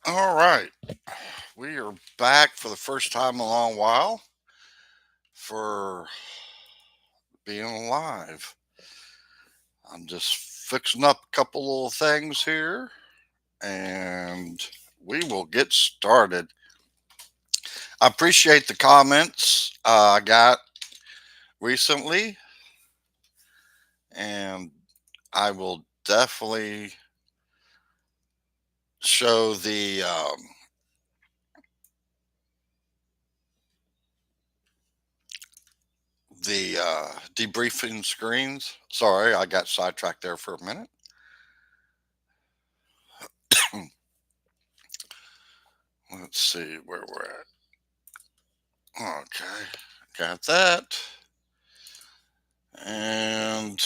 All right. We are back for the first time in a long while for being live. I'm just fixing up a couple little things here and we will get started. I appreciate the comments I got recently, and I will definitely show the debriefing screens. Sorry, I got sidetracked there for a minute. Let's see where we're at. Okay, got that. And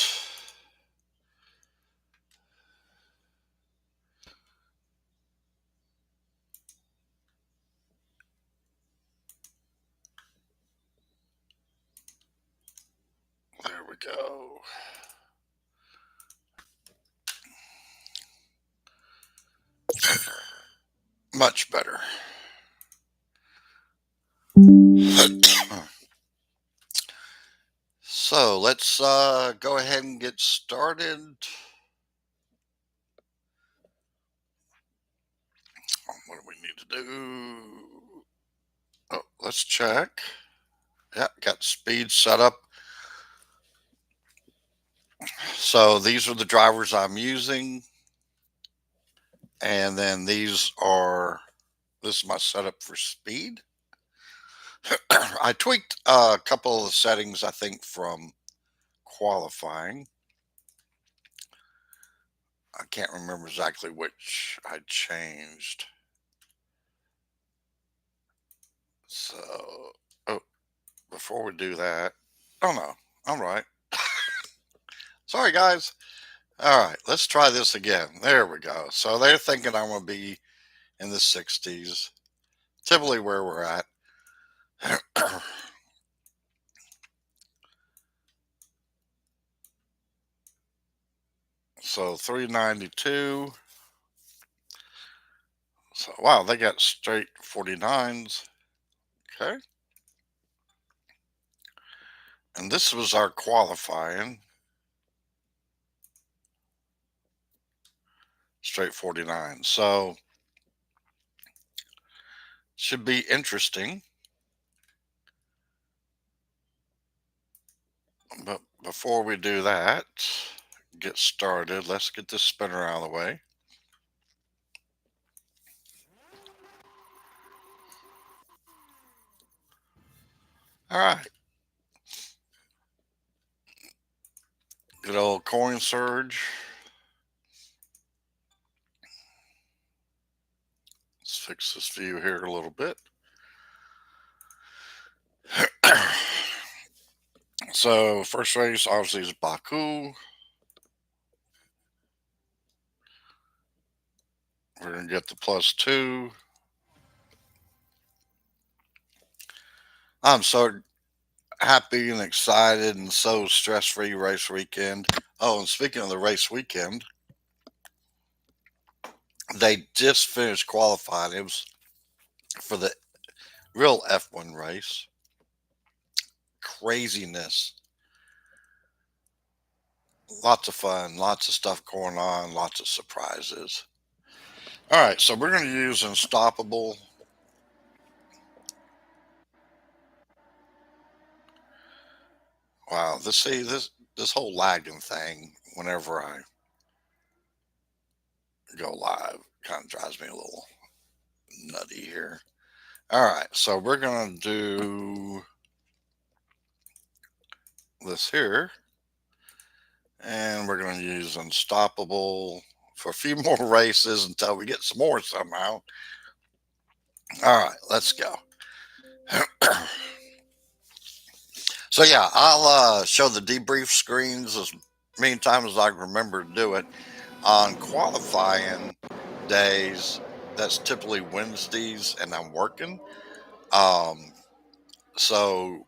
there we go. Much better. So let's go ahead and get started. What do we need to do? Oh, let's check. Yeah, got speed set up. So these are the drivers I'm using. And then this is my setup for speed. I tweaked a couple of the settings, I think, from qualifying. I can't remember exactly which I changed. So, oh, before we do that, oh no, I'm right. Sorry, guys. All right, let's try this again. There we go. So they're thinking I'm going to be in the 60s, typically where we're at. So 392. So, wow, they got straight 49s. Okay. And this was our qualifying. Straight 49. So, should be interesting. But before we do that, get started, let's get this spinner out of the way. All right. Good old coin surge. Let's fix this view here a little bit. So, first race obviously is Baku. We're going to get the +2. I'm so happy and excited and so stress free race weekend. Oh, and speaking of the race weekend, they just finished qualifying. It was for the real F1 race. Craziness. Lots of fun, lots of stuff going on, lots of surprises. All right, so we're going to use Unstoppable. Wow, this whole lagging thing whenever I go live kind of drives me a little nutty here. All right, so we're going to do this here, and we're going to use Unstoppable for a few more races until we get some more somehow. All right, let's go. So yeah, I'll show the debrief screens as many times as I remember to do it. On qualifying days, that's typically Wednesdays, and I'm working. Um, so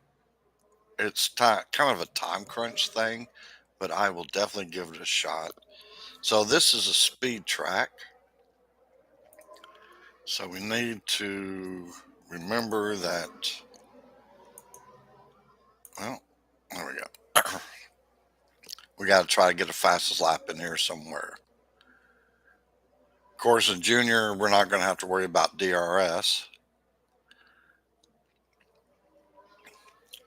it's kind of a time crunch thing, but I will definitely give it a shot. So this is a speed track, So we need to remember that, well, there we go. We got to try to get a fastest lap in here somewhere. Of course, in junior, we're not going to have to worry about DRS.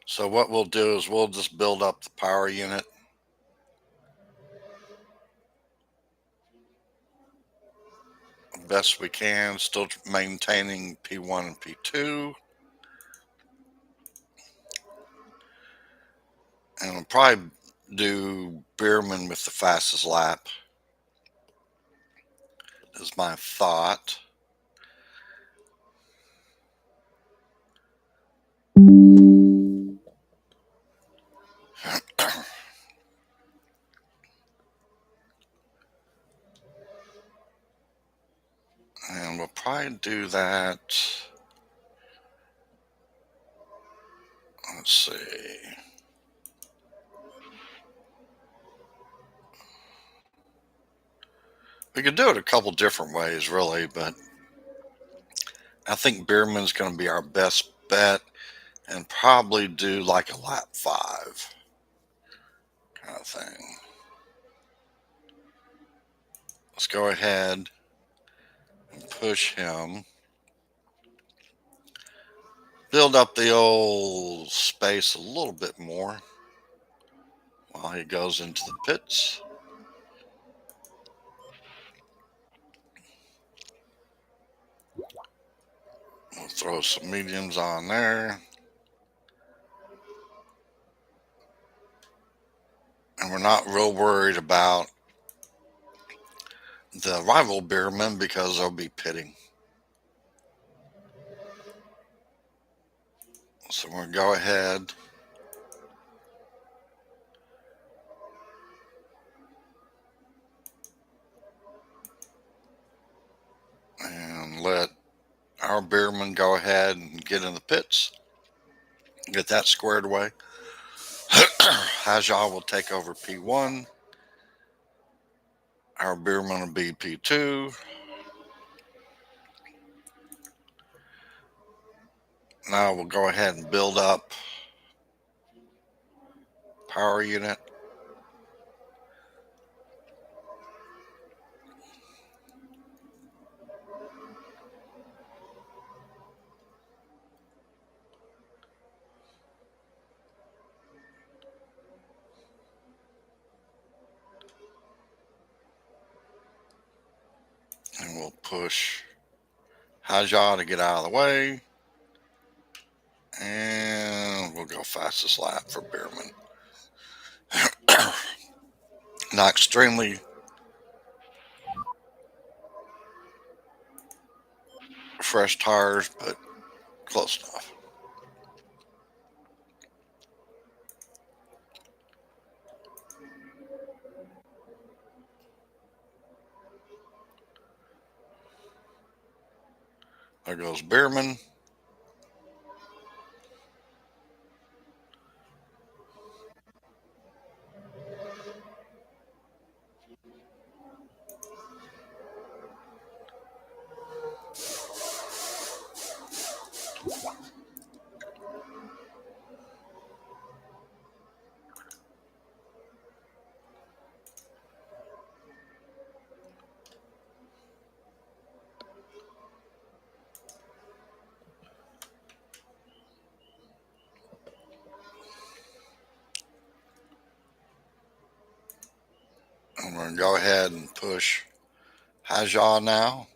So what we'll do is we'll just build up the power unit. The best we can, still maintaining P1 and P2. And we'll probably do Bierman with the fastest lap, is my thought. And we'll probably do that. Let's see. We could do it a couple different ways, really, but I think Bierman's going to be our best bet, and probably do like a lap 5 kind of thing. Let's go ahead and push him. Build up the old space a little bit more while he goes into the pits. We'll throw some mediums on there. And we're not real worried about the rival Bierman because they'll be pitting. So we're going to go ahead and let our Bierman go ahead and get in the pits. Get that squared away. Haja will take over P1. Our Bierman will be P2. Now we'll go ahead and build up power unit. And we'll push Haja to get out of the way. And we'll go fastest lap for Bierman. Not extremely fresh tires, but close enough. There goes Bierman. And we're going to go ahead and push Haja now.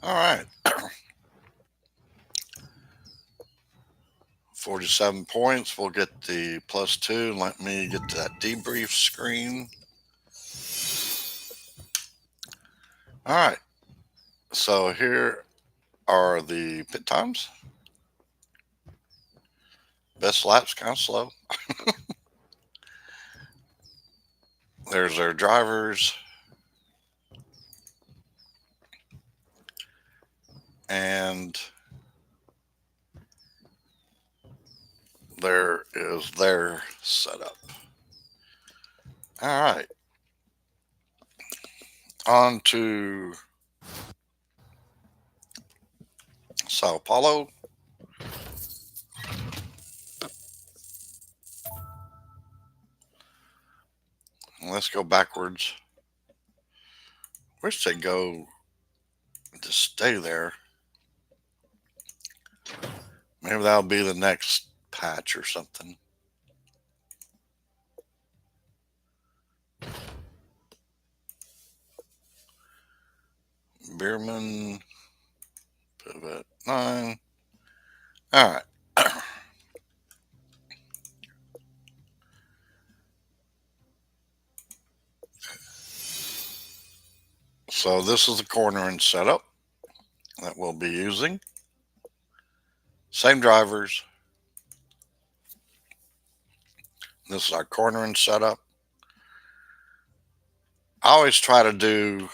All right. 47 points. We'll get the +2. Let me get to that debrief screen. All right. So here are the pit times. Best laps kind of slow. There's their drivers. And there is their setup. All right. On to Sao Paulo. Let's go backwards. Wish they'd go to stay there. Maybe that'll be the next patch or something. Bierman, pivot 9. All right. So this is the cornering setup that we'll be using. Same drivers. This is our cornering setup. I always try to do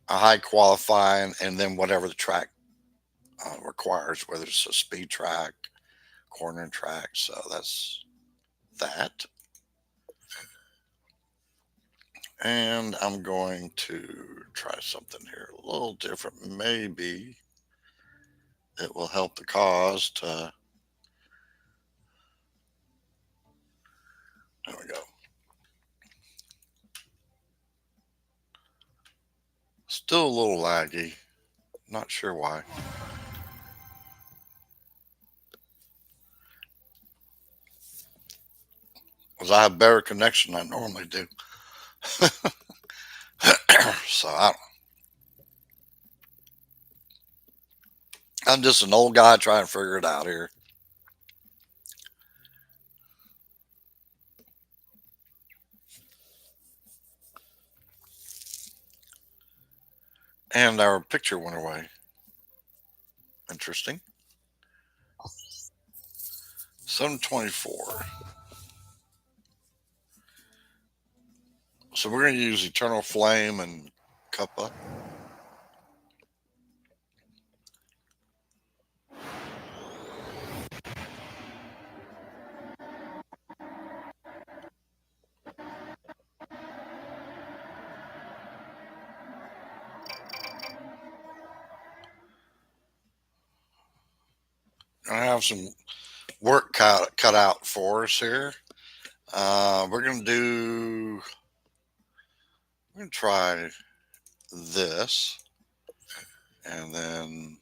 a high qualifying and then whatever the track requires, whether it's a speed track, cornering track. So that's that. And I'm going to try something here a little different. Maybe it will help the cause to. There we go. Still a little laggy. Not sure why. Because I have better connection than I normally do. So I'm just an old guy trying to figure it out here. And our picture went away. Interesting. 724. So we're going to use Eternal Flame and Cuppa. I have some work cut out for us here. We're going to try this and then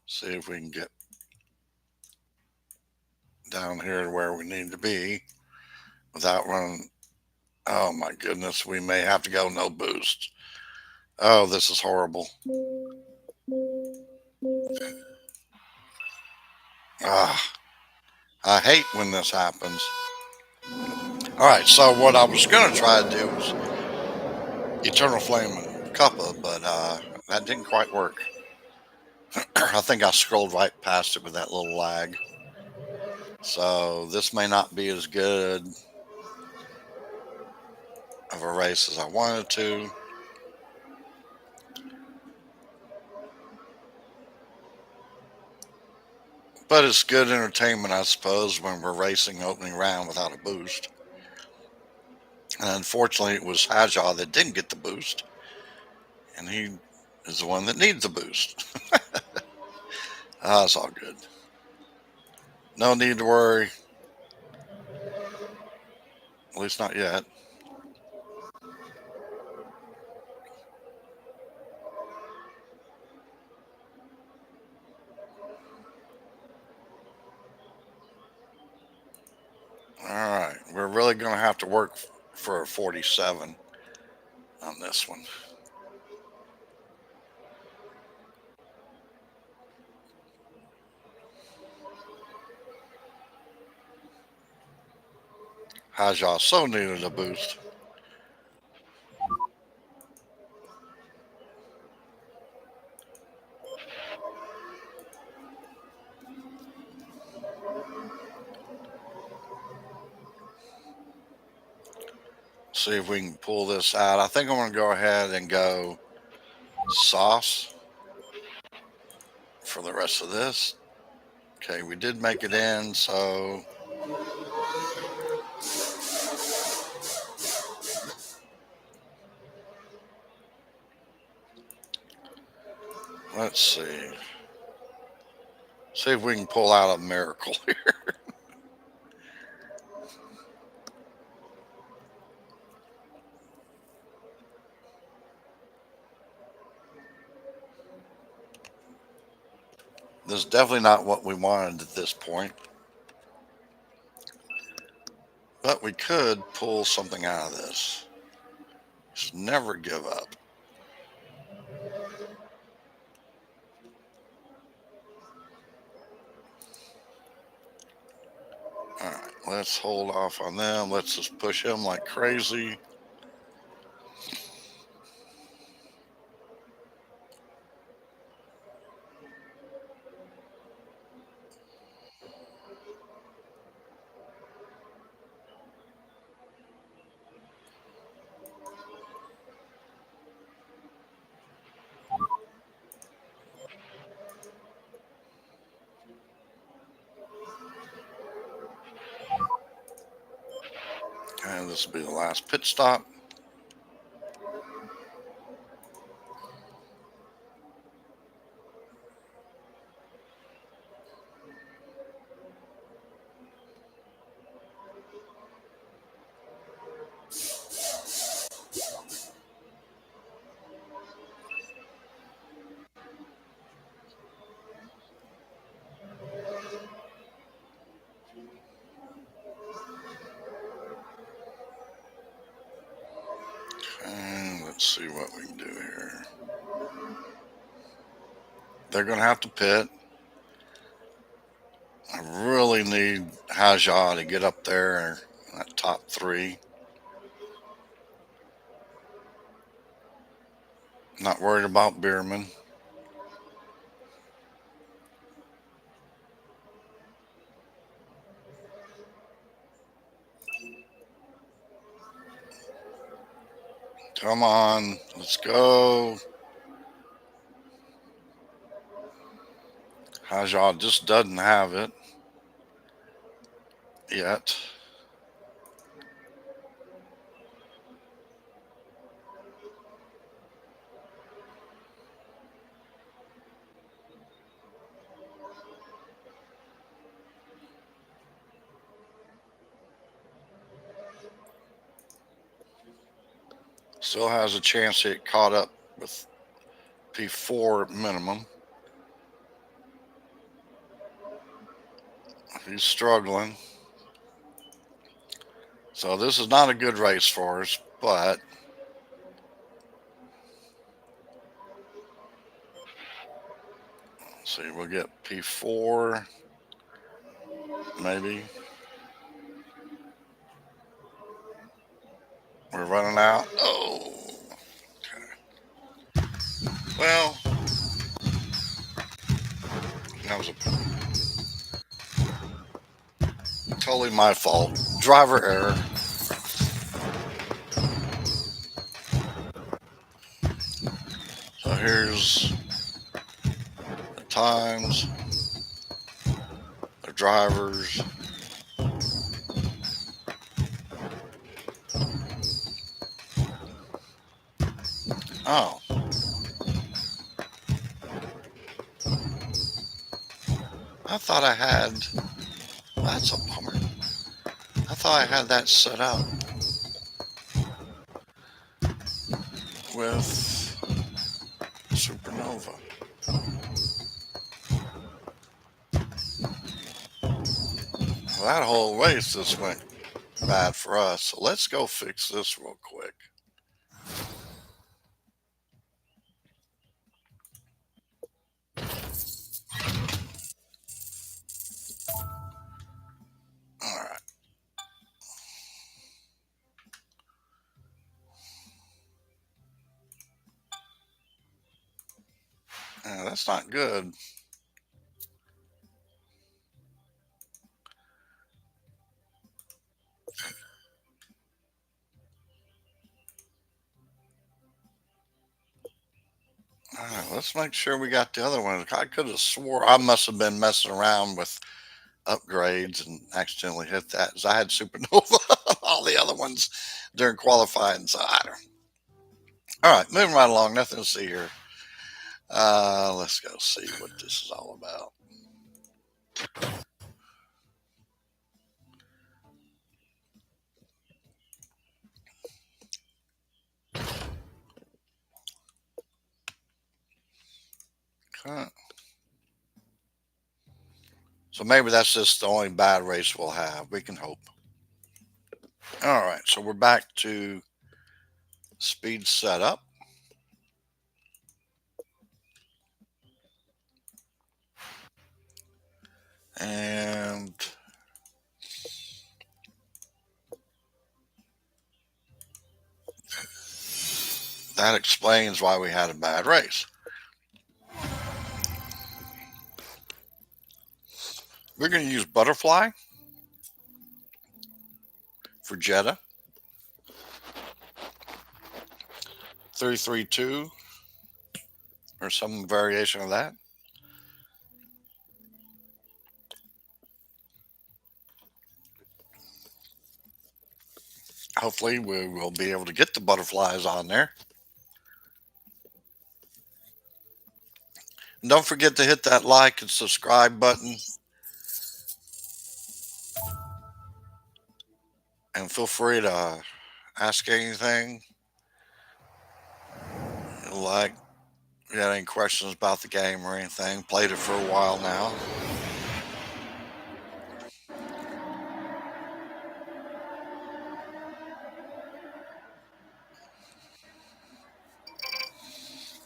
see if we can get down here to where we need to be without running. Oh my goodness, we may have to go no boost. Oh, this is horrible. Ah, I hate when this happens. All right, so what I was going to try to do was Eternal Flame and Cuppa, but that didn't quite work. I think I scrolled right past it with that little lag. So this may not be as good of a race as I wanted to. But it's good entertainment, I suppose, when we're racing opening round without a boost. And unfortunately, it was Hajjah that didn't get the boost. And he is the one that needs the boost. It's all good. No need to worry. At least not yet. All right. We're really going to have to work for a 47 on this one. Haja so needed a boost. See if we can pull this out. I think I'm going to go ahead and go sauce for the rest of this. Okay, we did make it in, so let's see. See if we can pull out a miracle here. This is definitely not what we wanted at this point, but we could pull something out of this. Just never give up. All right, let's hold off on them. Let's just push him like crazy. And this will be the last pit stop. And let's see what we can do here. They're going to have to pit. I really need Haja to get up there in that top three. Not worried about Bierman. Come on, let's go. Haja just doesn't have it yet. Still has a chance to get caught up with P4 at minimum. He's struggling. So this is not a good race for us, but let's see, we'll get P4 maybe. We're running out. Oh, okay. Well, that was totally my fault. Driver error. So here's the times, the drivers. Oh, I thought I had. That's a bummer. I thought I had that set up with Supernova. Well, that whole race just went bad for us. So let's go fix this real quick. All right. that's not good. All right, let's make sure we got the other one. I could have swore I must have been messing around with upgrades and accidentally hit that. 'Cause I had Supernova on all the other ones during qualifying. So I don't. All right, moving right along. Nothing to see here. Let's go see what this is all about. Okay. So maybe that's just the only bad race we'll have. We can hope. All right, so we're back to speed setup. And that explains why we had a bad race. We're going to use Butterfly for Jetta. 332 or some variation of that. Hopefully we will be able to get the butterflies on there. And don't forget to hit that like and subscribe button. And feel free to ask anything you like. If you got any questions about the game or anything, played it for a while now.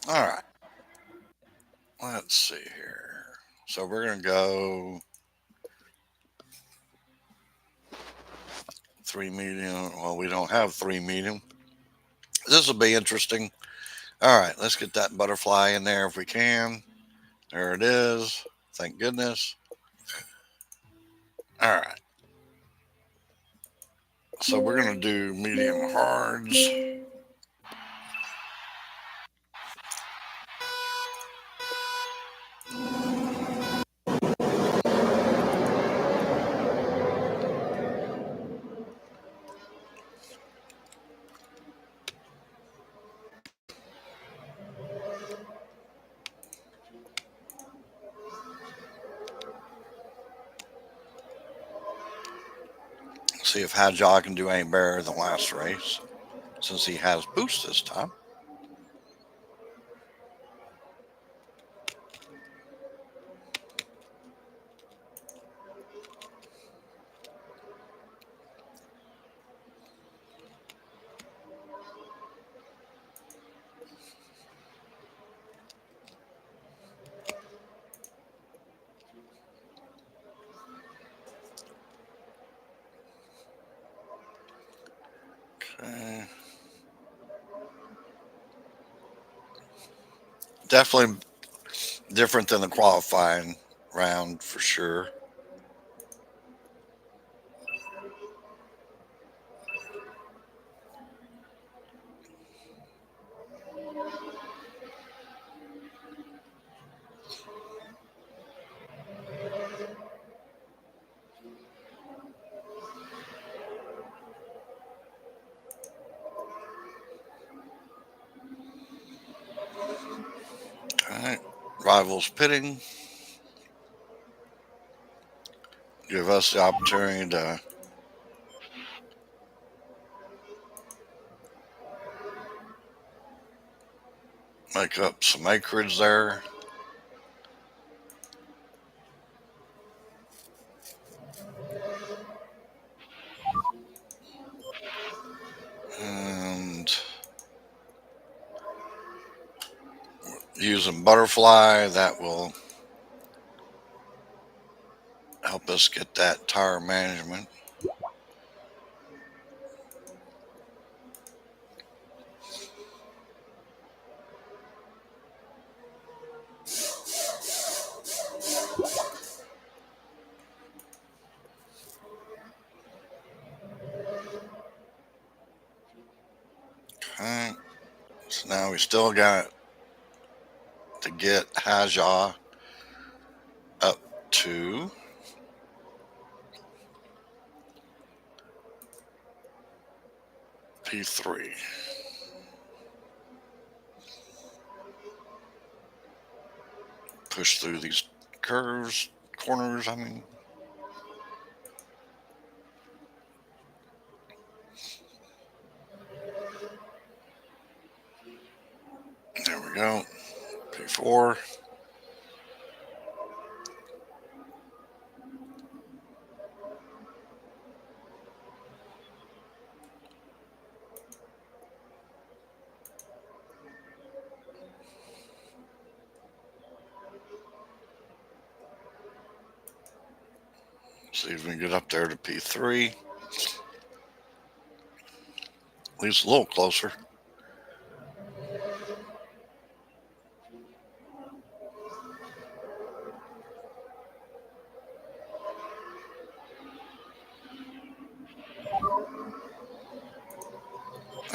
All right. Let's see here. So we're going to go 3 medium. Well, we don't have 3 medium. This will be interesting. All right, let's get that butterfly in there if we can. There it is. Thank goodness. All right. So we're going to do medium hards. See if Hadjog can do any better than last race, since he has boost this time. Okay. Definitely different than the qualifying round for sure. All right. Rivals pitting. Give us the opportunity to make up some acreage there. And using butterfly, that will help us get that tire management. Alright, so now we still got to get Haja up to P3. Push through these curves, corners, I mean. There we go. P4. See if we can get up there to P3. At least a little closer.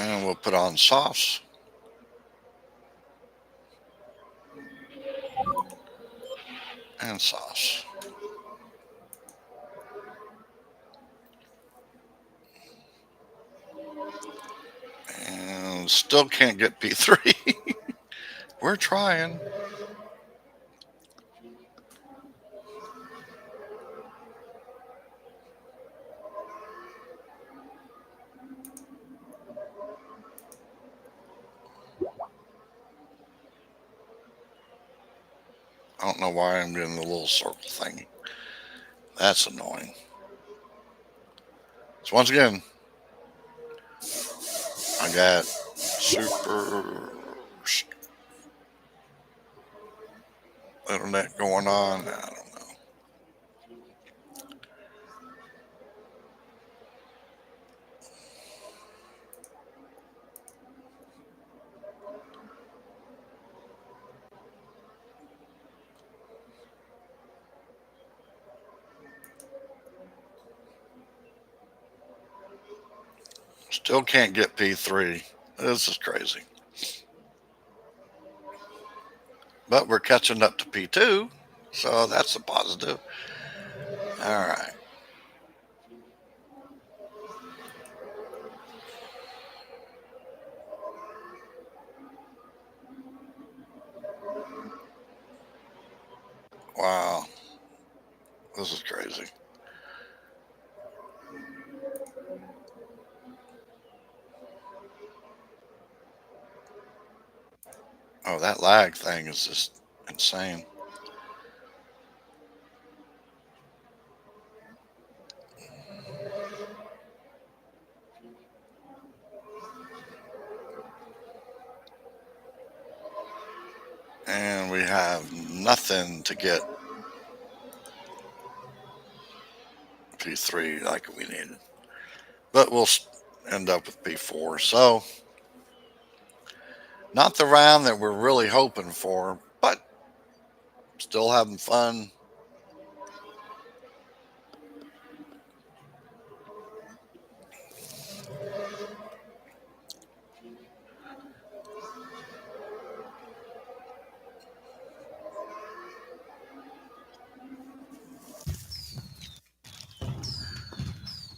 And we'll put on sauce. And sauce. And still can't get P3. We're trying. I don't know why I'm getting the little circle thing. That's annoying. So once again, I got super internet going on. I don't know. Still can't get P3. This is crazy. But we're catching up to P2, so that's a positive. All right. Wow. This is crazy. Oh, that lag thing is just insane. And we have nothing to get P3 like we needed. But we'll end up with P4. So, not the round that we're really hoping for, but still having fun.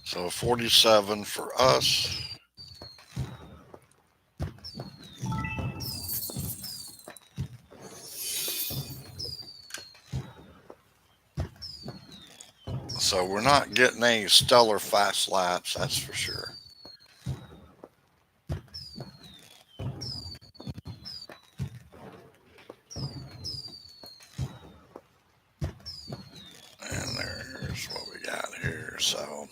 So 47 for us. So we're not getting any stellar fast laps, that's for sure. And there's what we got here. So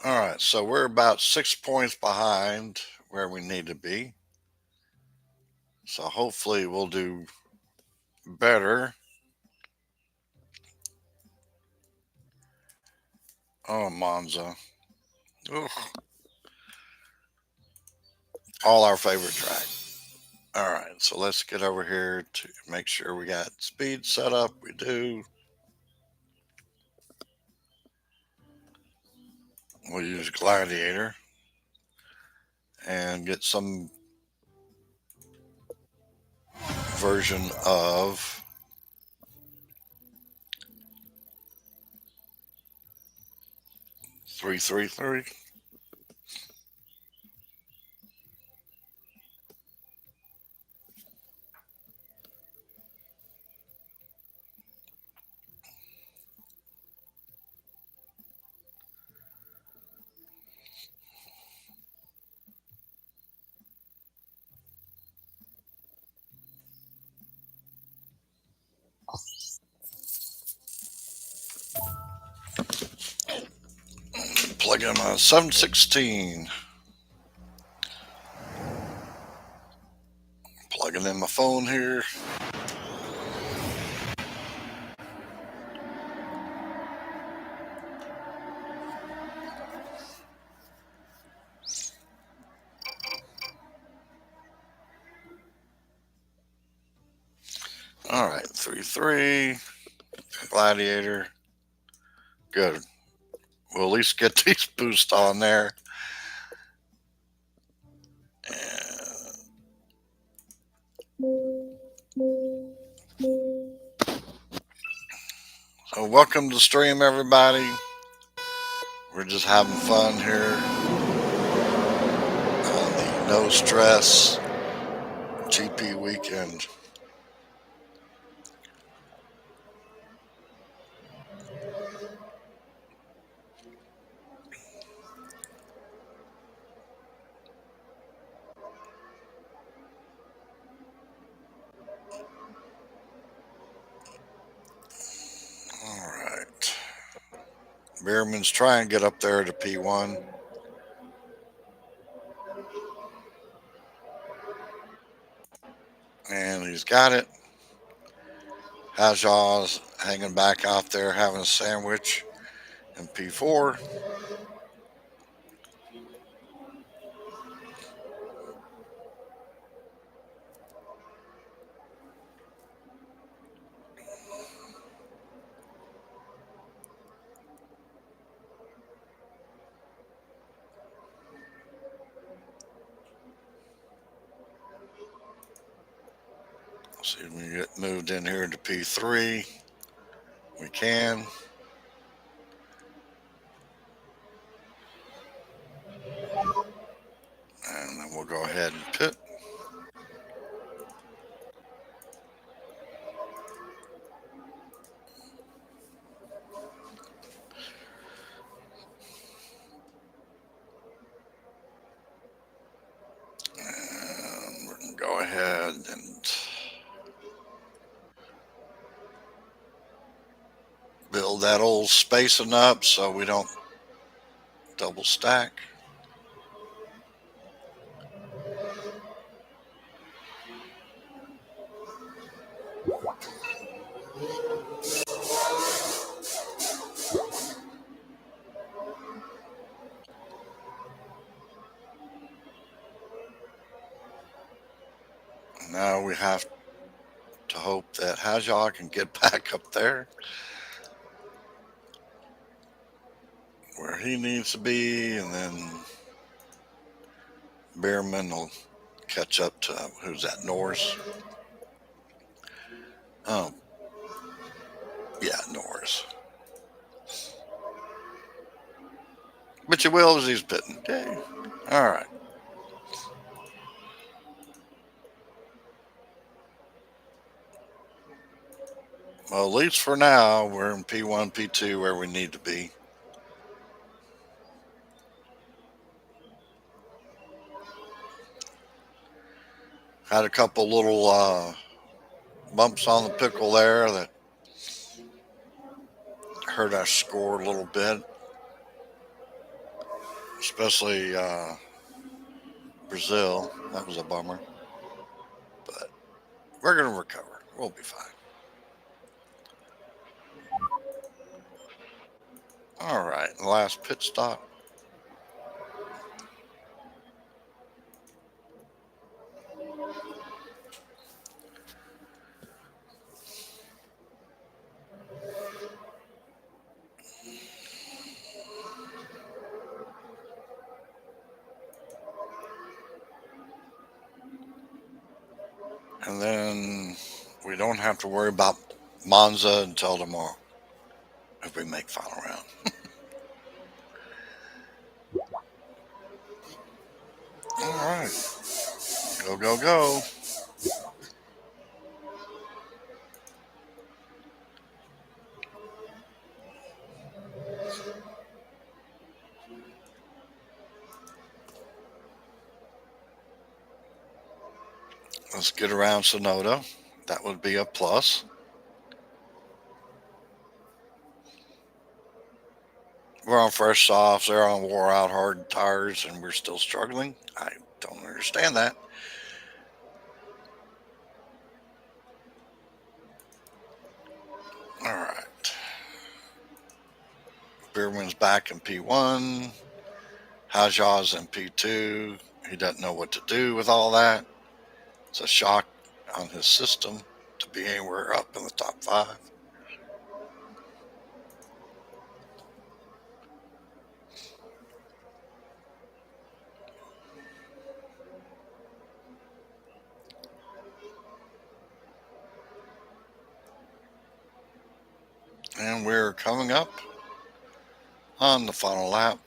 all right, so we're about 6 points behind where we need to be. So hopefully we'll do better. Oh, Monza. Ugh, all our favorite track. All right, so let's get over here to make sure we got speed set up. We do. We'll use Gladiator and get some version of 333. Plug in my 716. Plugging in my phone here. All right, 3.3, Gladiator. Good. We'll at least get these boosts on there. And so, welcome to the stream, everybody. We're just having fun here on the no stress GP weekend. All right. Beerman's trying to get up there to P1. And he's got it. Hajaw's hanging back out there having a sandwich in P4. See if we can get moved in here to P3. We can. And then we'll go ahead and pit. And we're going to go ahead and build that old spacing up so we don't double stack. Now we have to hope that Hajar can get back up there where he needs to be, and then Beerman will catch up to who's that, Norris? Oh, yeah, Norris. But you will as he's pitting. Okay. All right. Well, at least for now, we're in P1, P2 where we need to be. Had a couple little bumps on the pickle there that hurt our score a little bit, especially Brazil. That was a bummer. But we're going to recover. We'll be fine. All right. Last pit stop. And then we don't have to worry about Monza until tomorrow if we make final round. All right. Go, go, go. Let's get around Sonoda. That would be a plus. We're on fresh softs. They're on wore out hard tires, and we're still struggling. I don't understand that. All right. Beerman's back in P1. Hajjaw's in P2. He doesn't know what to do with all that. It's a shock on his system to be anywhere up in the top five. And we're coming up on the final lap.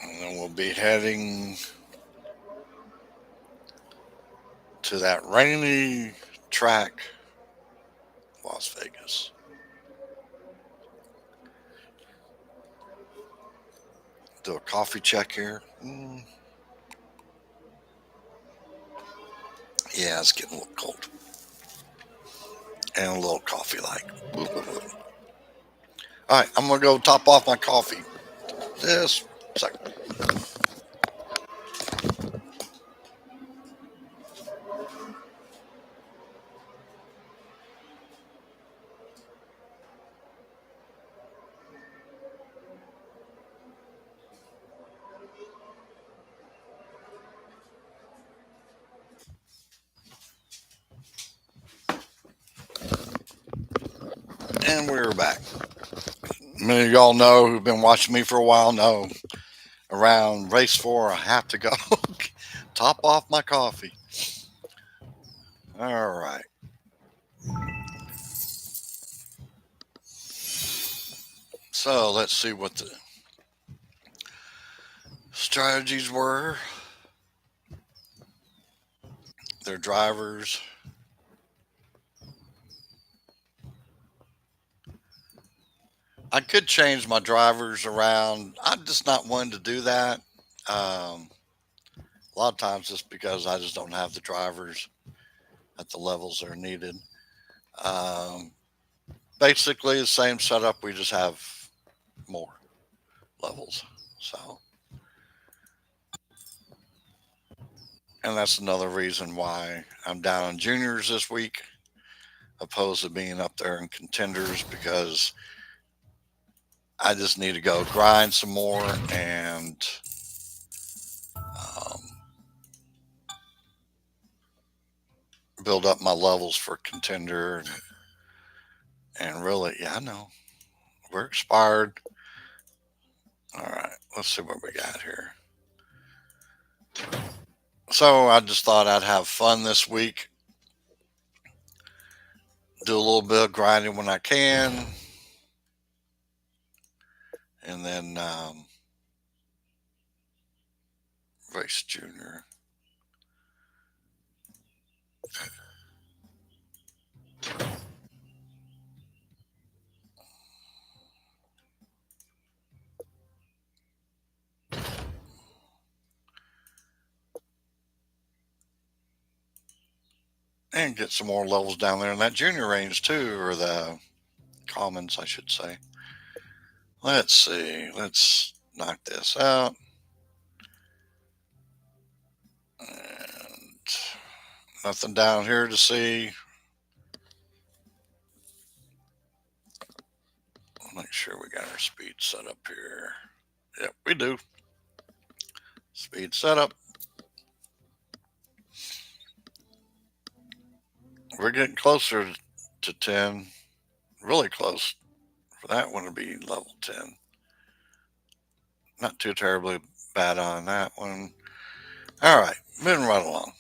And then we'll be heading to that rainy track, Las Vegas. Do a coffee check here. Yeah, it's getting a little cold. And a little coffee like. All right, I'm going to go top off my coffee. Just a second. And we're back. Many of y'all know who've been watching me for a while know around race 4, I have to go top off my coffee. All right. So let's see what the strategies were. Their drivers. I could change my drivers around. I'm just not one to do that. A lot of times it's because I just don't have the drivers at the levels that are needed. Um, Basically, the same setup. We just have more levels. So, and that's another reason why I'm down in juniors this week, opposed to being up there in contenders, because I just need to go grind some more and um, build up my levels for contender. And really, yeah, I know we're expired. All right, let's see what we got here. So I just thought I'd have fun this week, do a little bit of grinding when I can, and then race junior. And get some more levels down there in that junior range too, or the commons, I should say. Let's see. Let's knock this out. And nothing down here to see. Make sure we got our speed set up here. Yep, we do. Speed setup. We're getting closer to 10. Really close For that one to be level 10. Not too terribly bad on that one. All right, moving right along.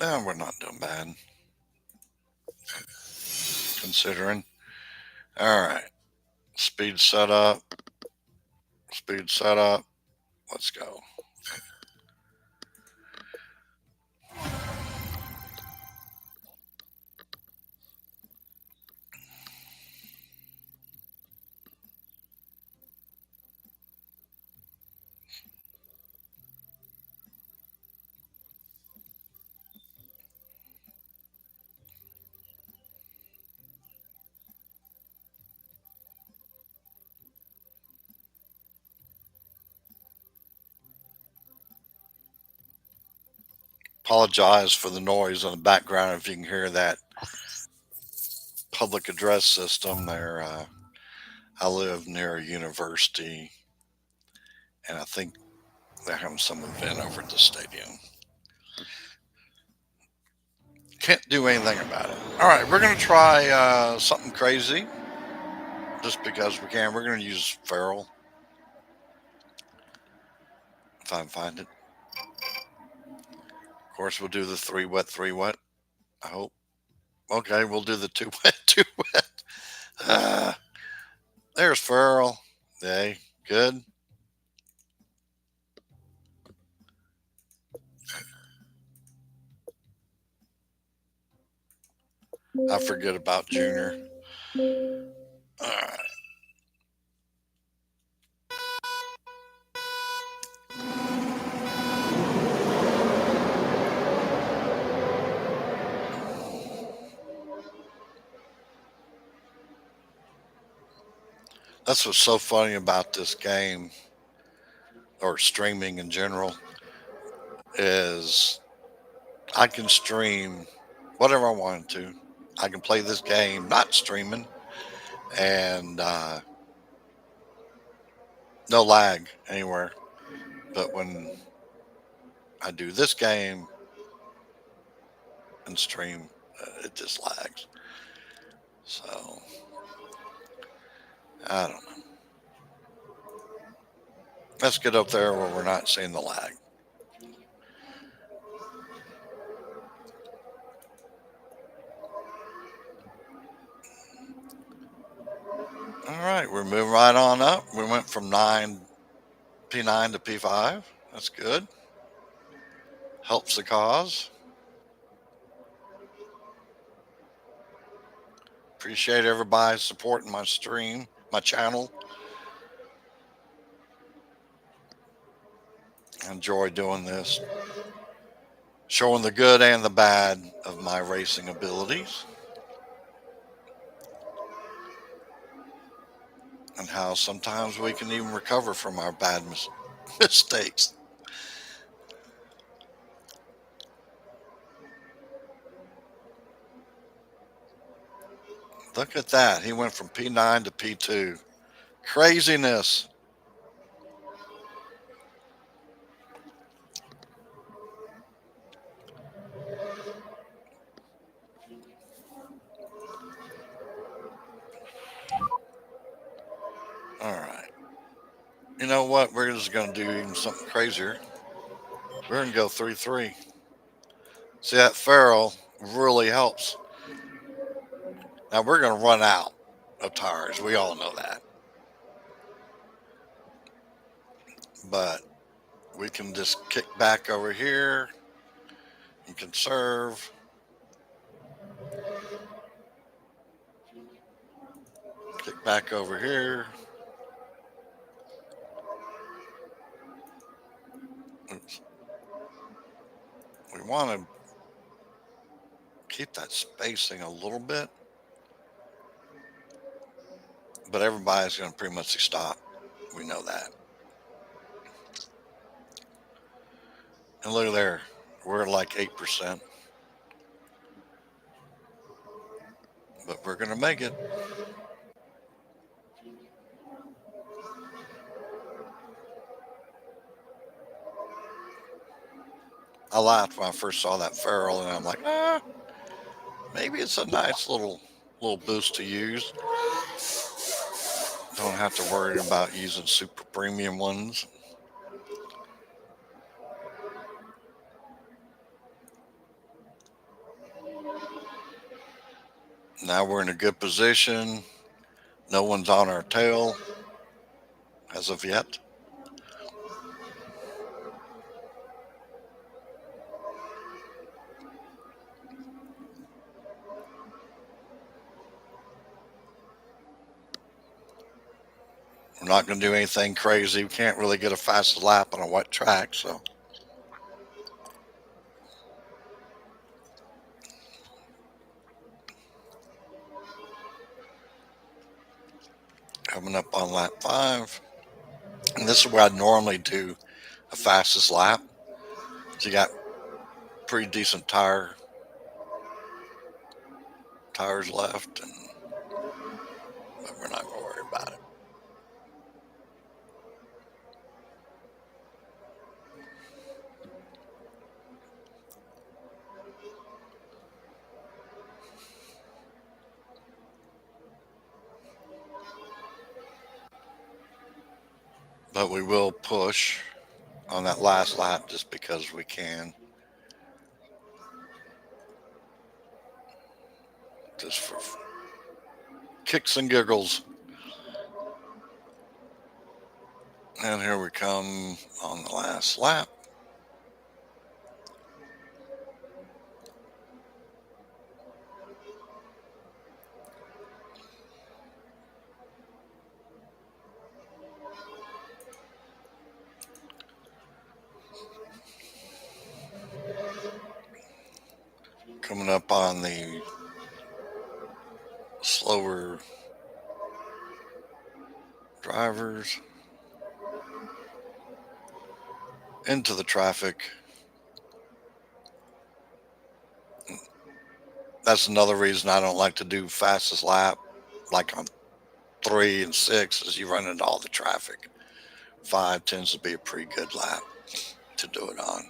We're not doing bad, considering. All right, speed setup, speed setup. Let's go. Apologize for the noise in the background if you can hear that public address system there. I live near a university, and I think they're having some event over at the stadium. Can't do anything about it. All right, we're going to try something crazy just because we can. We're going to use Feral if I can find it. Of course, we'll do the 3 wet, 3 wet. I hope. Okay, we'll do the 2 wet, 2 wet. Uh, there's Feral. Hey, good. I forget about Junior. All right. That's what's so funny about this game or streaming in general is I can stream whatever I wanted to. I can play this game not streaming and no lag anywhere. But when I do this game and stream, it just lags. So I don't know. Let's get up there where we're not seeing the lag. All right, we're moving right on up. We went from P9 to P5. That's good. Helps the cause. Appreciate everybody supporting my stream, my channel. I enjoy doing this, showing the good and the bad of my racing abilities and how sometimes we can even recover from our bad mistakes. Look at that. He went from P9 to P2. Craziness. All right. You know what? We're just going to do even something crazier. We're going to go 3-3. See, that Farrell really helps. Now, we're going to run out of tires. We all know that. But we can just kick back over here and conserve. Kick back over here. Oops. We want to keep that spacing a little bit, but everybody's going to pretty much stop. We know that. And look there, we're at like 8%, but we're going to make it. I laughed when I first saw that ferrule, and I'm like, maybe it's a nice little boost to use. Don't have to worry about using super premium ones. Now we're in a good position. No one's on our tail as of yet. We're not going to do anything crazy. We can't really get a fast lap on a wet track, so coming up on lap 5. And this is where I normally do a fastest lap. So you got pretty decent tires left, and but we're not going to worry about it. But we will push on that last lap just because we can. Just for kicks and giggles. And here we come on the last lap. Coming up on the slower drivers into the traffic. That's another reason I don't like to do fastest lap, like on 3 and 6, is you run into all the traffic. 5 tends to be a pretty good lap to do it on.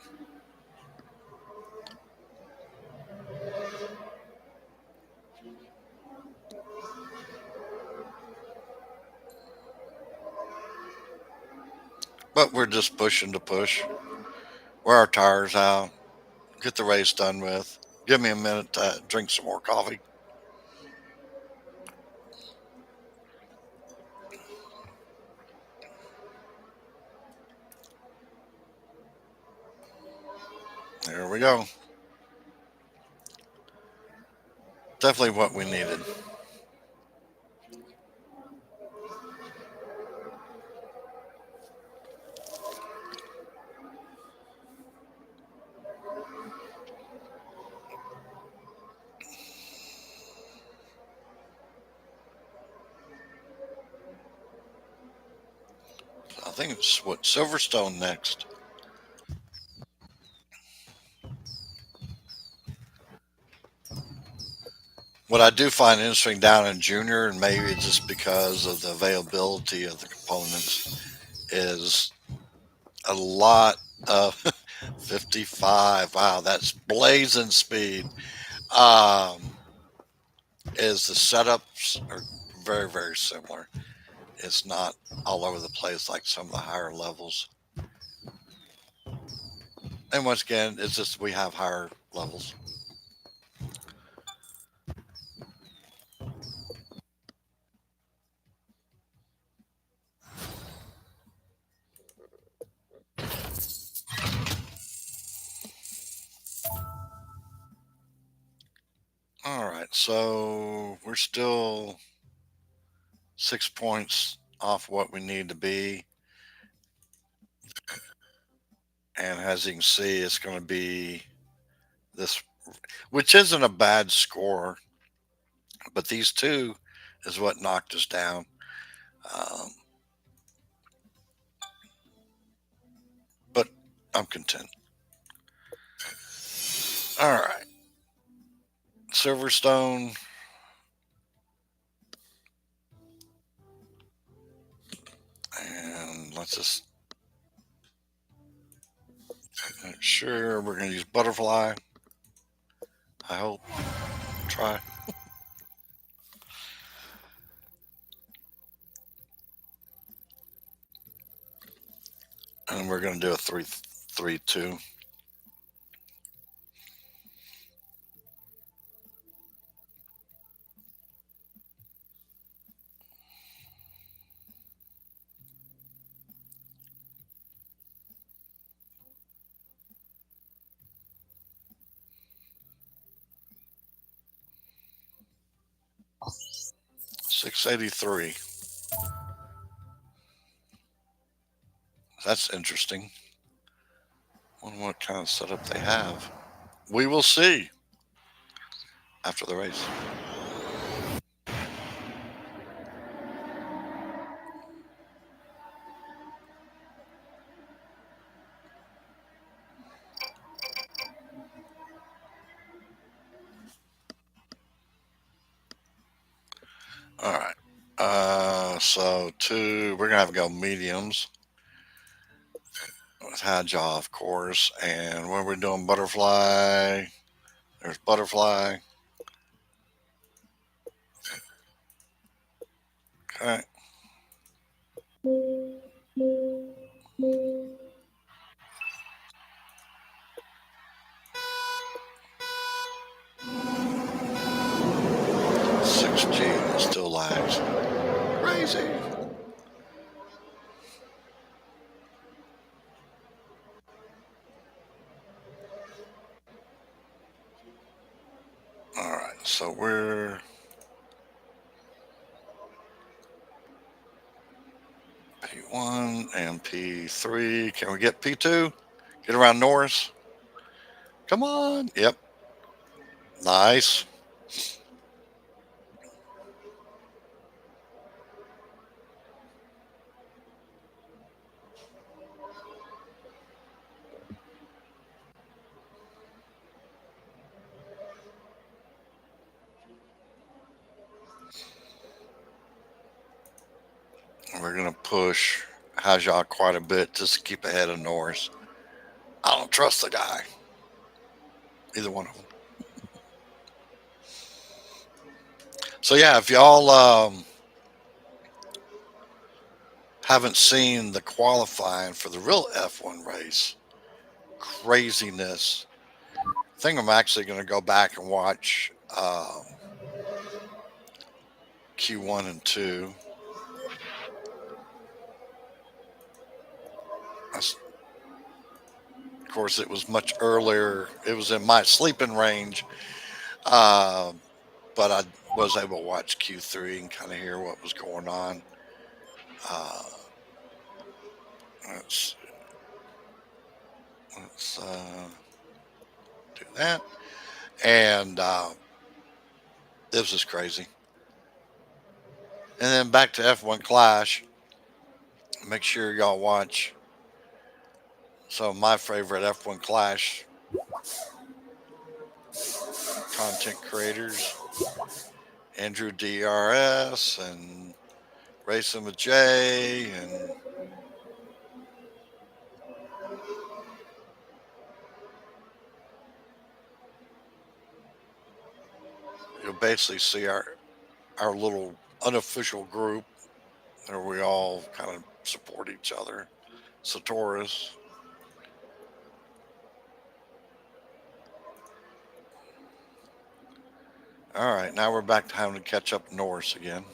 But we're just pushing to push. Wear our tires out, get the race done with. Give me a minute to drink some more coffee. There we go. Definitely what we needed. I think it's what Silverstone next. What I do find interesting down in junior, and maybe it's just because of the availability of the components, is a lot of 55. Wow, that's blazing speed. Um, is the setups are very, very similar. It's not all over the place like some of the higher levels. And once again, it's just we have higher levels. All right, so we're still 6 points off what we need to be. And as you can see, it's going to be this, which isn't a bad score, but these two is what knocked us down. Um, but I'm content. All right, Silverstone. And let's just Sure, we're going to use butterfly. I hope. Try. And we're going to do a 3-3-2. 683. That's interesting. Wonder what kind of setup they have. We will see after the race. All right. So we're gonna have to go mediums with high jaw, of course. And when we're doing butterfly, there's butterfly. Okay. Six G still lags. Crazy. All right. So we're P1 and P3. Can we get P2? Get around Norris. Come on. Yep. Nice. We're gonna push Haja quite a bit just to keep ahead of Norris. I don't trust the guy. Either one of them. So yeah, if y'all haven't seen the qualifying for the real F1 race, craziness. I think I'm actually going to go back and watch Q1 and 2. Of course, it was much earlier. It was in my sleeping range, uh, but I was able to watch Q3 and kind of hear what was going on. Uh, let's let's do that. And this is crazy. And then back to F1 Clash. Make sure y'all watch some of my favorite F1 Clash content creators, Andrew DRS and Racing with Jay, and you'll basically see our little unofficial group where we all kind of support each other. Satoris. All right, now we're back to having to catch up Norris again.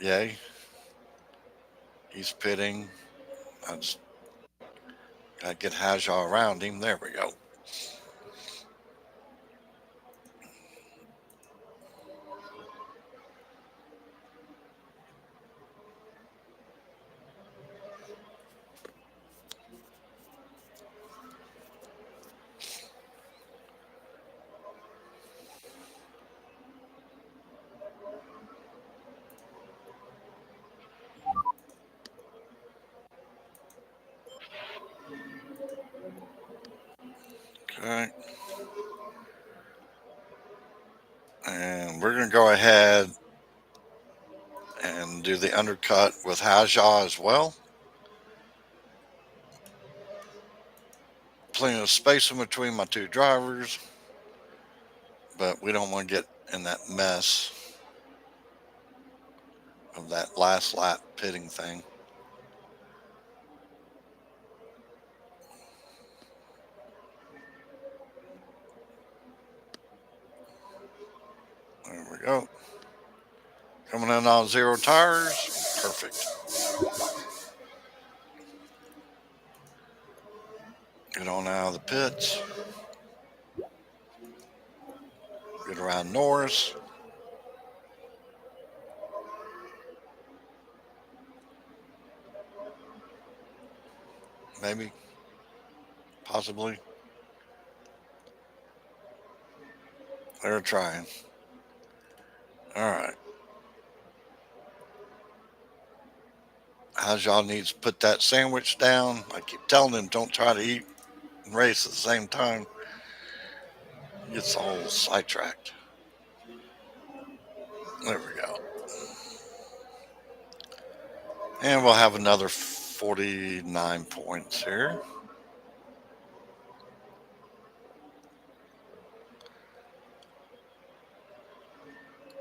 Yay. He's pitting. I just gotta get Haja around him. There we go. Okay. And we're going to go ahead and do the undercut with Haja as well. plenty of space in between my two drivers, but we don't want to get in that mess of that last lap pitting thing. There we go. Coming in on 0 tires. Perfect. Get on out of the pits. Get around Norris. Maybe. Possibly. They're trying. All right. How's y'all needs to put that sandwich down? I keep telling them don't try to eat and race at the same time. Gets all sidetracked. There we go. And we'll have another 49 points here.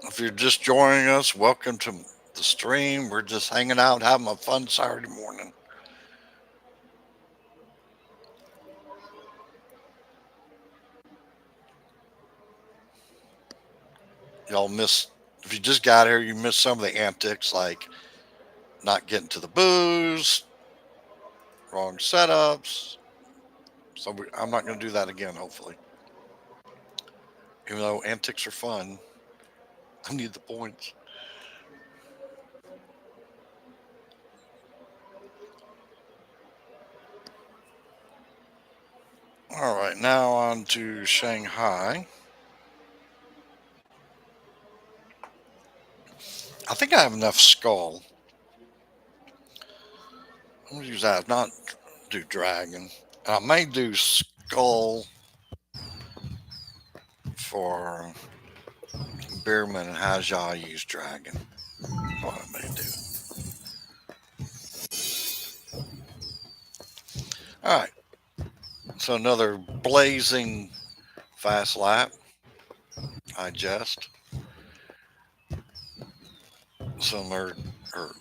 If you're just joining us, welcome to the stream. We're just hanging out, having a fun Saturday morning. Y'all miss, if you just got here, you missed some of the antics like not getting to the booze, wrong setups. So I'm not going to do that again, hopefully. Even though antics are fun, I need the points. All right, now on to Shanghai. I think I have enough skull. I'm going to use that, not do dragon. I may do skull for Beerman and Hajjah use dragon. What I may do. All right. So another blazing fast lap. I jest. Similar or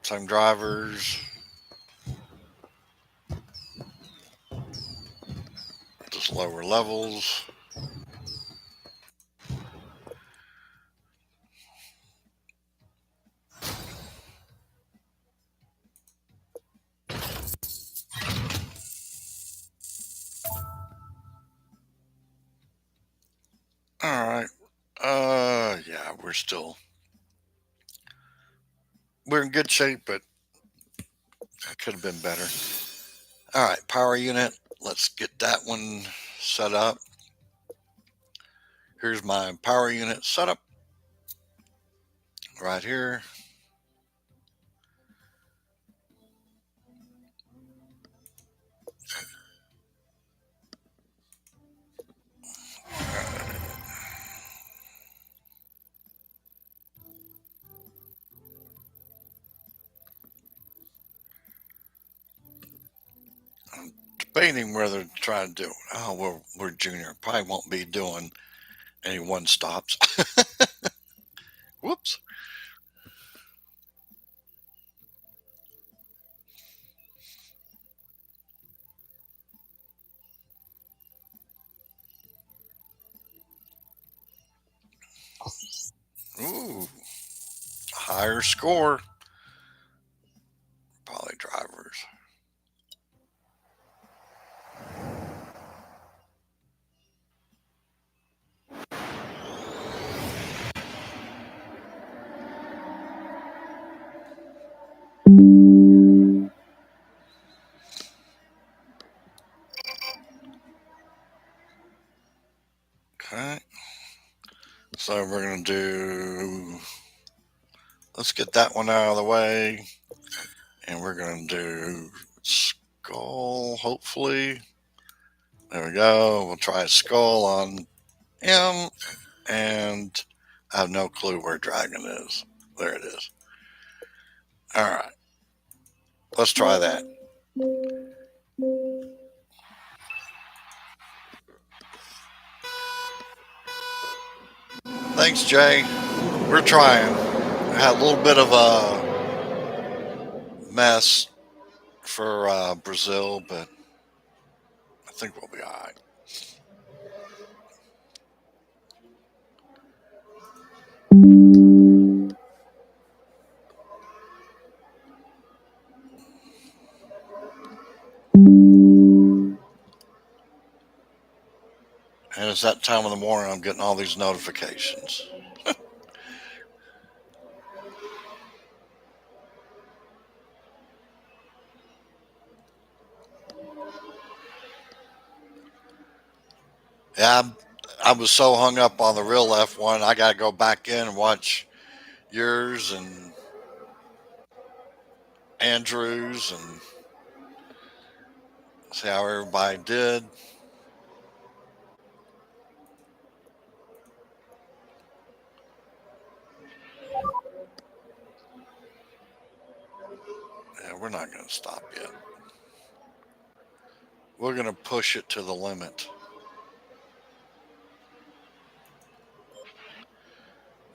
same drivers. Just lower levels. All right. Yeah, we're in good shape, but it could have been better. All right, power unit. Let's get that one set up. Here's my power unit setup right here. I'm debating whether to try to do. Oh, well, we're junior. Probably won't be doing any one stops. Whoops. Ooh, higher score. Poly drivers. Okay. So we're going to do, let's get that one out of the way. And we're going to do skull, hopefully. There we go. We'll try skull on M. And I have no clue where dragon is. There it is. All right. Let's try that. Thanks, Jay. We're trying. Had a little bit of a mess for Brazil, but I think we'll be all right. And it's that time of the morning I'm getting all these notifications. Yeah, I was so hung up on the real F1, I got to go back in and watch yours and Andrews and see how everybody did. Yeah, we're not going to stop yet. We're going to push it to the limit.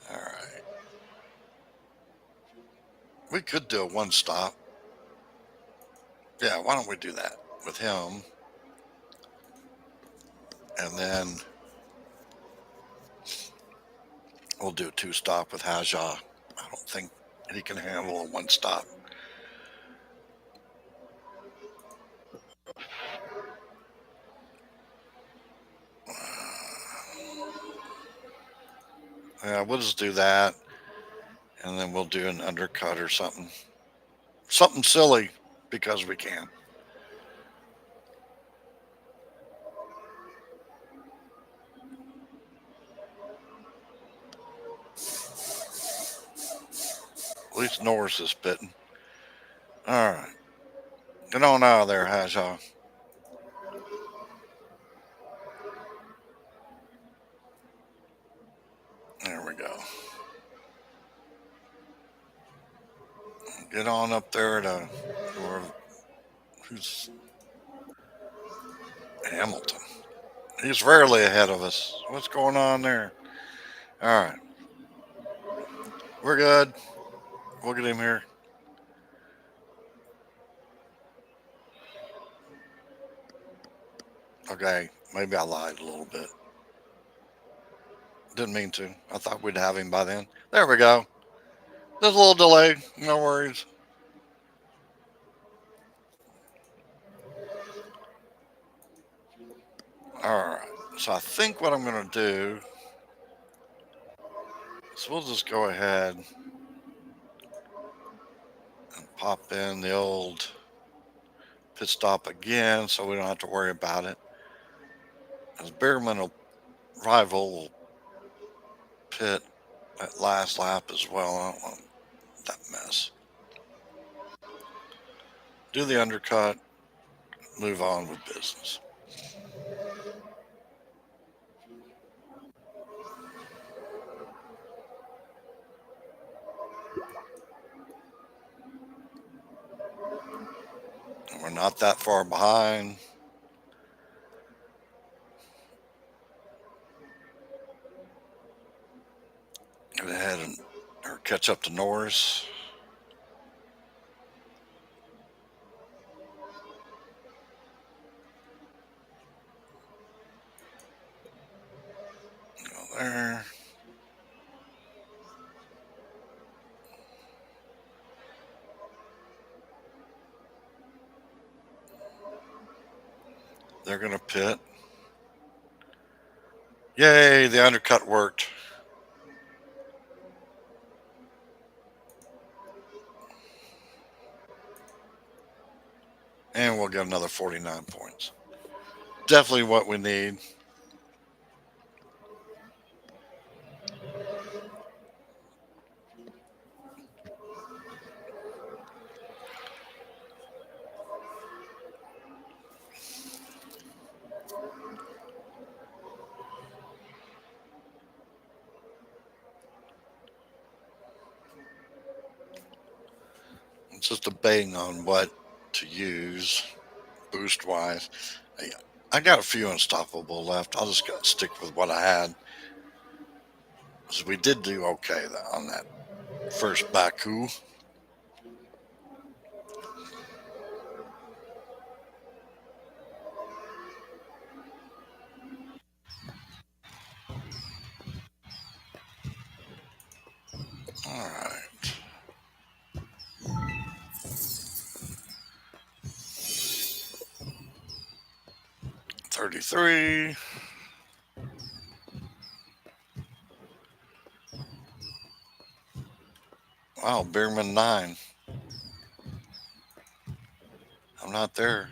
All right. We could do a one stop. Yeah, why don't we do that with him? And then we'll do a two stop with Haja. I don't think he can handle a one stop. Yeah, we'll just do that. And then we'll do an undercut or something. Something silly because we can. At least Norris is spitting. All right. Get on out of there, Haja. There we go. Get on up there to who's Hamilton. He's rarely ahead of us. What's going on there? All right. We're good. We'll get him here. Okay. Maybe I lied a little bit. Didn't mean to. I thought we'd have him by then. There we go. There's a little delay. No worries. All right. So I think what I'm going to do is we'll just go ahead and pop in the old pit stop again so we don't have to worry about it. As Behrman will rival will pit that last lap as well. I don't want that mess. Do the undercut, move on with business. And we're not that far behind. Get ahead and or catch up to Norris. Go there. They're going to pit. Yay, the undercut worked. And we'll get another 49 points. Definitely what we need. It's just debating on what to use boost wise. I got a few unstoppable left. I'll just stick with what I had. So we did do okay on that first Baku. All right. 33. Wow, Bierman 9. I'm not there.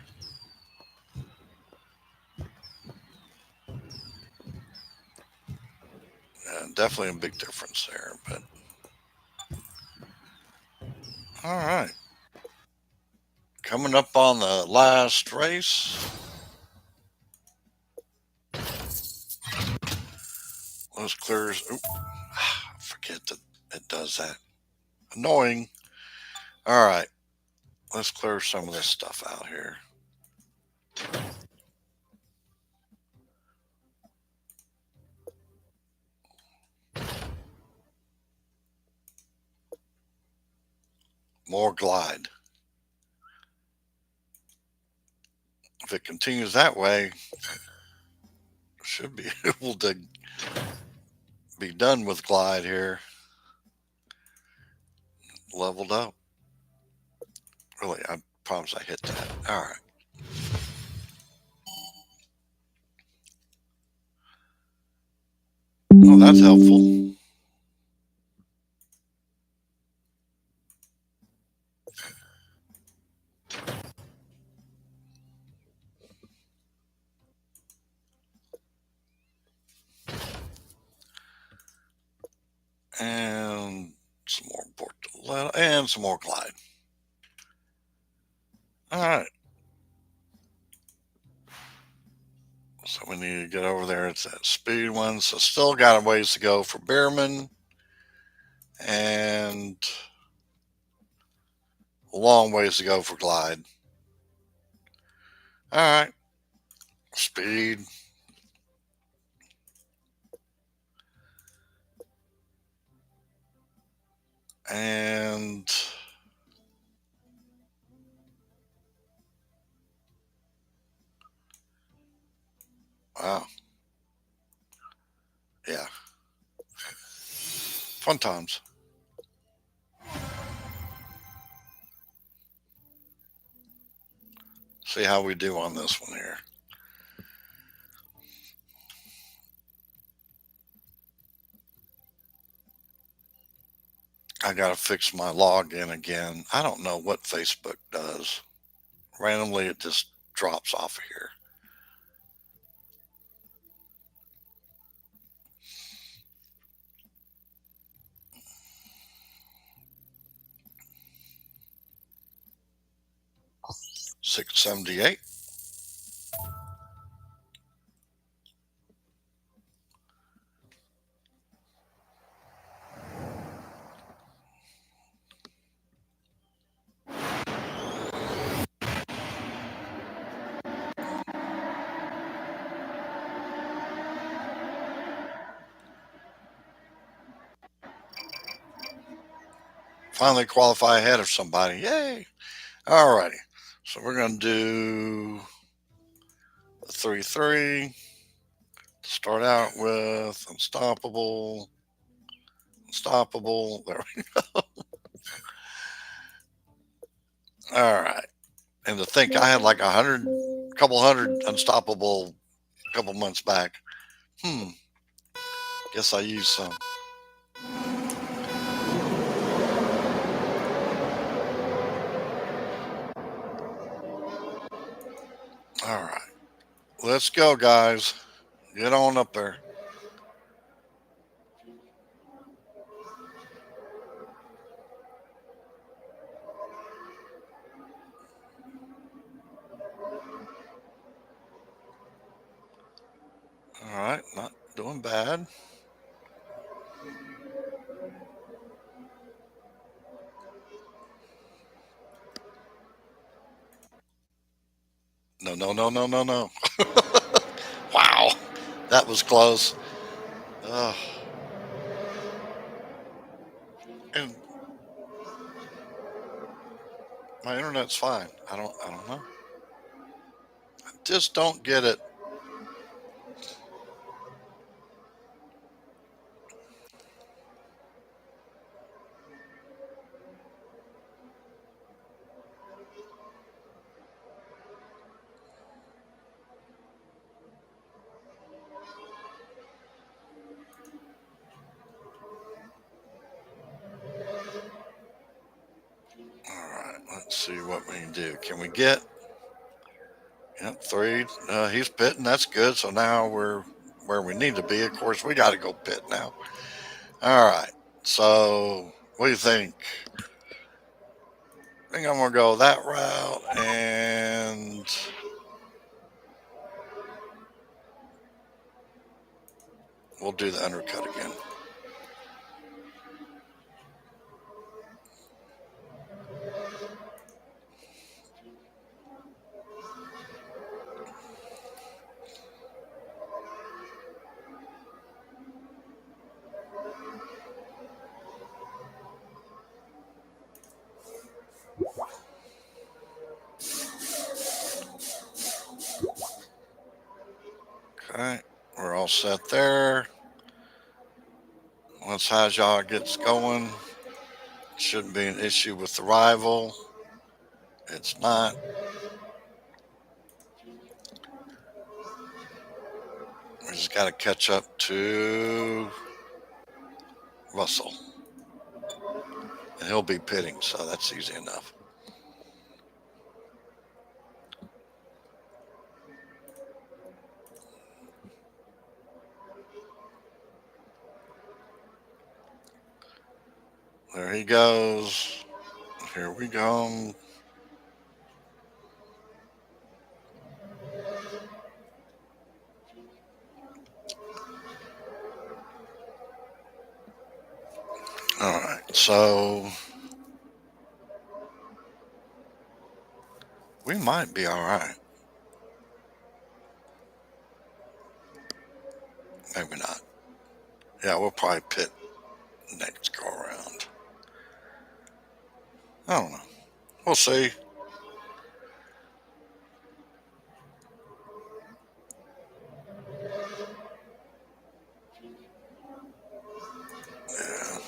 Definitely a big difference there, but all right. Coming up on the last race. Those clears. Oop, forget that it does that. Annoying. All right. Let's clear some of this stuff out here. More glide. If it continues that way, should be able to be done with glide here. Leveled up. Really, I promise I hit that. All right. Oh, that's helpful. And some more Portoletta and some more glide. All right. So we need to get over there. It's that speed one. So still got a ways to go for Behrman. And a long ways to go for glide. All right. Speed. And wow. Yeah. Fun times. See how we do on this one here. I got to fix my login again. I don't know what Facebook does. Randomly, it just drops off of here. $6.78. Finally qualify ahead of somebody. Yay. All righty. So we're going to do the 3-3. Start out with unstoppable. Unstoppable. There we go. All right. And to think I had like couple hundred unstoppable a couple months back. Guess I used some. All right. Let's go, guys. Get on up there. All right. Not doing bad. No, no, no, no, no, no. Wow. That was close. And my internet's fine. I don't know. I just don't get it. All right, let's see what we can do. Can we get, yep, three? He's pitting. That's good. So now we're where we need to be. Of course, we got to go pit now. All right. So what do you think? I think I'm gonna go that route, and we'll do the undercut again. Okay, we're all set there. Once Hajar gets going, shouldn't be an issue with the rival. It's not. We just got to catch up to Russell. And he'll be pitting, so that's easy enough. There he goes. Here we go. All right, so we might be all right. Maybe not. Yeah, we'll probably pit next go around. I don't know. We'll see. Yeah.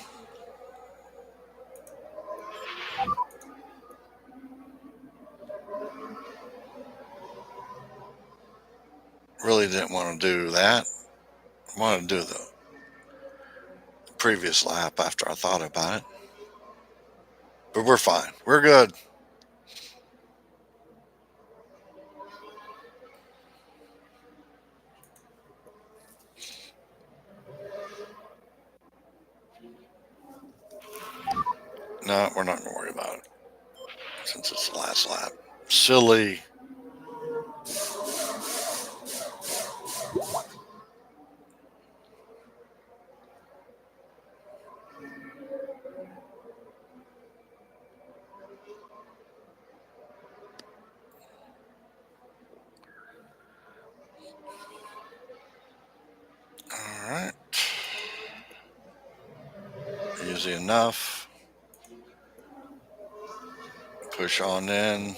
Really didn't want to do that. I wanted to do the previous lap after I thought about it. But we're fine. We're good. No, we're not going to worry about it since it's the last lap. Silly. All right. Easy enough. Push on in.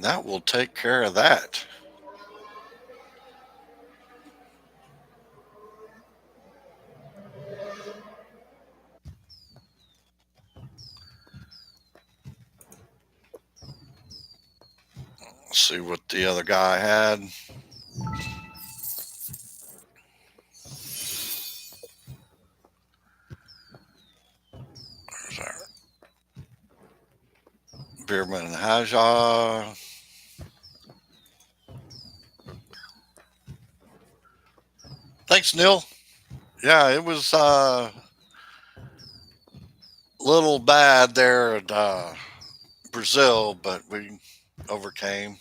That will take care of that. Let's see what the other guy had. There's our Beerman and Haja. Thanks, Neil. Yeah, it was a little bad there at Brazil, but we overcame.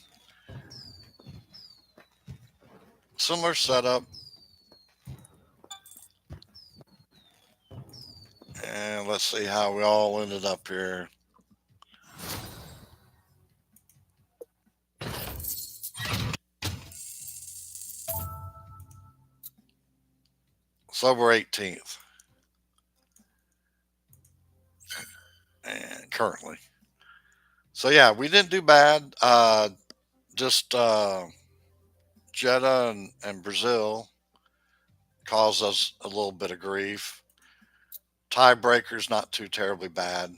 Similar setup. And let's see how we all ended up here. October 18th, and currently. So yeah, we didn't do bad. Just Jeddah and Brazil caused us a little bit of grief. Tiebreakers not too terribly bad.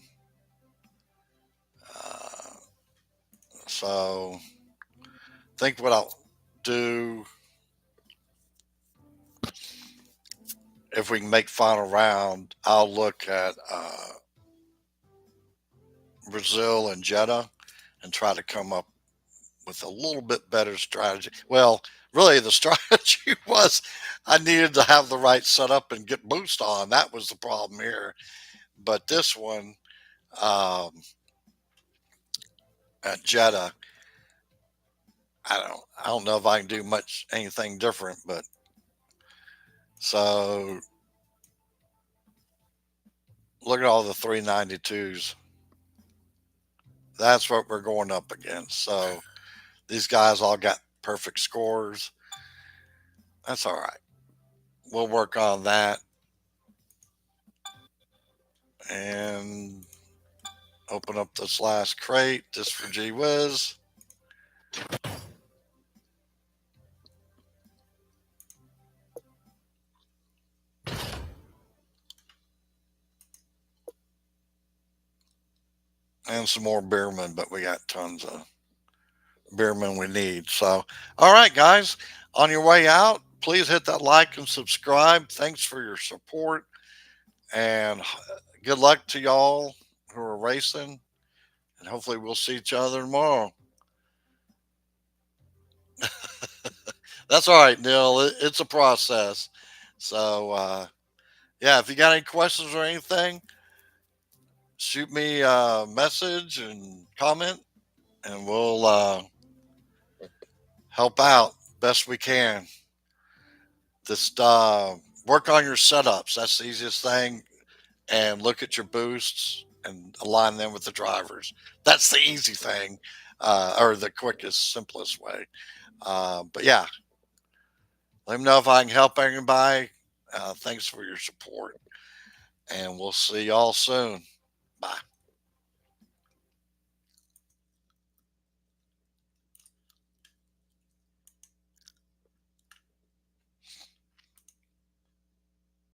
Uh, so I think what I'll do, if we can make final round, I'll look at Brazil and Jeddah and try to come up with a little bit better strategy. Well, really, the strategy was I needed to have the right setup and get boost on. That was the problem here. But this one, um, at Jeddah, I don't know if I can do much anything different. But so look at all the 392s. That's what we're going up against. So these guys all got perfect scores. That's all right. We'll work on that and open up this last crate just for Gee Whiz. And some more Beerman, but we got tons of Beerman we need. So, all right, guys, on your way out, please hit that like and subscribe. Thanks for your support, and good luck to y'all who are racing. And hopefully, we'll see each other tomorrow. That's all right, Neil. It's a process. So, yeah, if you got any questions or anything, shoot me a message and comment, and we'll help out best we can. Just work on your setups. That's the easiest thing. And look at your boosts and align them with the drivers. That's the easy thing, or the quickest, simplest way. But yeah, let me know if I can help anybody. Thanks for your support. And we'll see y'all soon. Bye.